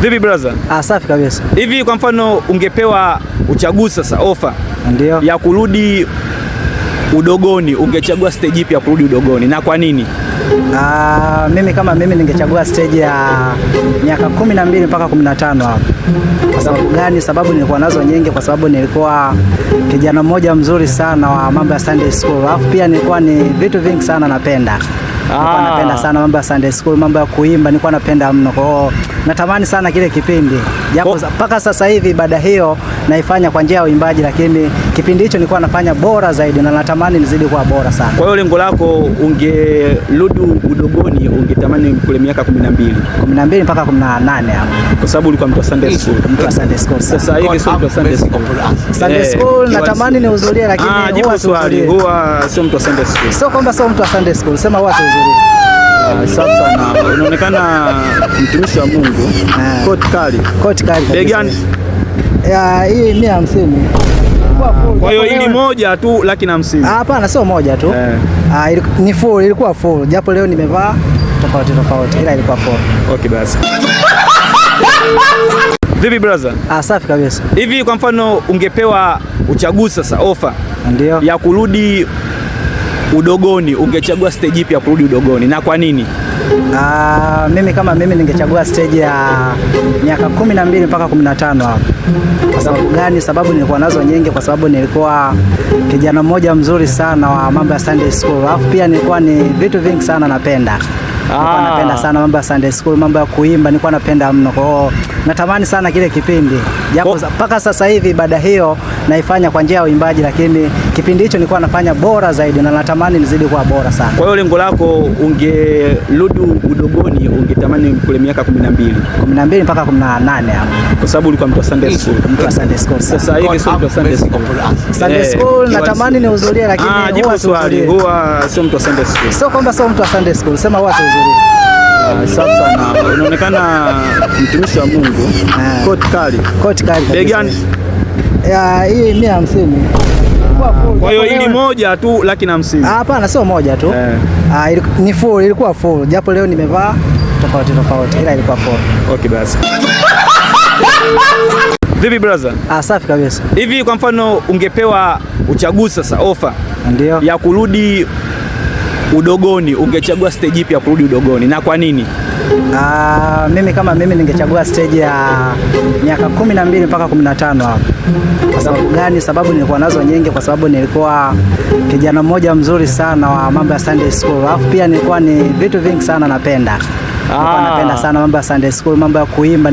Vipi brother? Safi kabisa. Hivi kwa mfano ungepewa uchaguzi sasa ofa Ndio. ya kurudi udogoni, ungechagua stage ipi ya kurudi udogoni na kwa nini? Mimi kama mimi ningechagua stage ya miaka 12 mpaka 15 hapo. Kwa sababu gani? Sababu nilikuwa nazo nyingi, kwa sababu nilikuwa kijana mmoja mzuri sana wa mambo ya Sunday school. Alafu pia nilikuwa ni vitu vingi sana napenda. Nilikuwa napenda sana mambo ya Sunday school, mambo ya kuimba, nilikuwa napenda mno. Kwa hiyo natamani sana kile kipindi. Japo mpaka sasa hivi ibada hiyo naifanya kwa njia ya uimbaji, lakini kipindi hicho nilikuwa nafanya bora zaidi na natamani nizidi kuwa bora sana. Kwa hiyo lengo lako ungerudi udogoni, ungetamani kule miaka 12 mpaka 18 hapo. Kwa sababu ulikuwa mtu wa Sunday school. Mtu wa Sunday school. Sasa hivi sio mtu wa Sunday school. Sunday school natamani nihudhurie, lakini huwa sihudhurii. Huwa sio mtu wa Sunday school. Sio kwamba sio mtu wa Sunday school, sema huwa sihudhurii. Safi sana. Unaonekana mtumishi wa Mungu. Koti kali. Bei gani? Hii 150. Kwa hiyo ili moja tu 150. Hapana, sio moja tu. Ni full, ilikuwa full. Japo leo nimevaa tofauti, ila ilikuwa full. Okay basi. Vipi brother? Safi kabisa. Hivi kwa mfano ungepewa uchaguzi sasa ofa Ndio. ya kurudi udogoni, ungechagua stage ipi ya kurudi udogoni na kwa nini? Mimi kama mimi ningechagua stage ya miaka 12 mpaka 15 hapo. Kwa sababu gani? Sababu nilikuwa nazo nyingi, kwa sababu nilikuwa kijana mmoja mzuri sana wa mambo ya Sunday school. Alafu pia nilikuwa ni vitu vingi sana napenda. Nilikuwa napenda sana mambo ya Sunday school, mambo ya kuimba, nilikuwa napenda mno. Kwa hiyo natamani sana kile kipindi. Japo mpaka sasa hivi ibada hiyo naifanya kwa njia ya uimbaji, lakini kipindi hicho nilikuwa nafanya bora zaidi na natamani nizidi kuwa bora sana. Kwa hiyo lengo lako ungerudi udogoni, ungetamani kule miaka 12 mpaka 18 hapo. Kwa sababu ulikuwa mtu wa Sunday school. Mtu wa Sunday school. Sasa hivi sio mtu wa Sunday school. Sunday school natamani nihudhurie, lakini huwa sihudhurii. Huwa sio mtu wa Sunday school. Sio kwamba sio mtu wa Sunday school, sema huwa sihudhurii. Safi sana. Unaonekana mtumishi wa Mungu. Koti kali. Bei gani? Hii 150. Kwa hiyo ili moja tu 150. Hapana, sio moja tu. Ni full, ilikuwa full. Japo leo nimevaa tofauti, ila ilikuwa full. Okay basi. Vipi brother? Safi kabisa. Hivi kwa mfano ungepewa uchaguzi sasa ofa Ndio. ya kurudi udogoni, ungechagua stage ipi ya kurudi udogoni na kwa nini? Mimi kama mimi ningechagua stage ya miaka 12 mpaka 15 hapo. Kwa sababu gani? Sababu nilikuwa nazo nyingi, kwa sababu nilikuwa kijana mmoja mzuri sana wa mambo ya Sunday school. Alafu pia nilikuwa ni vitu vingi sana napenda. Nilikuwa napenda sana mambo ya Sunday school, mambo ya kuimba.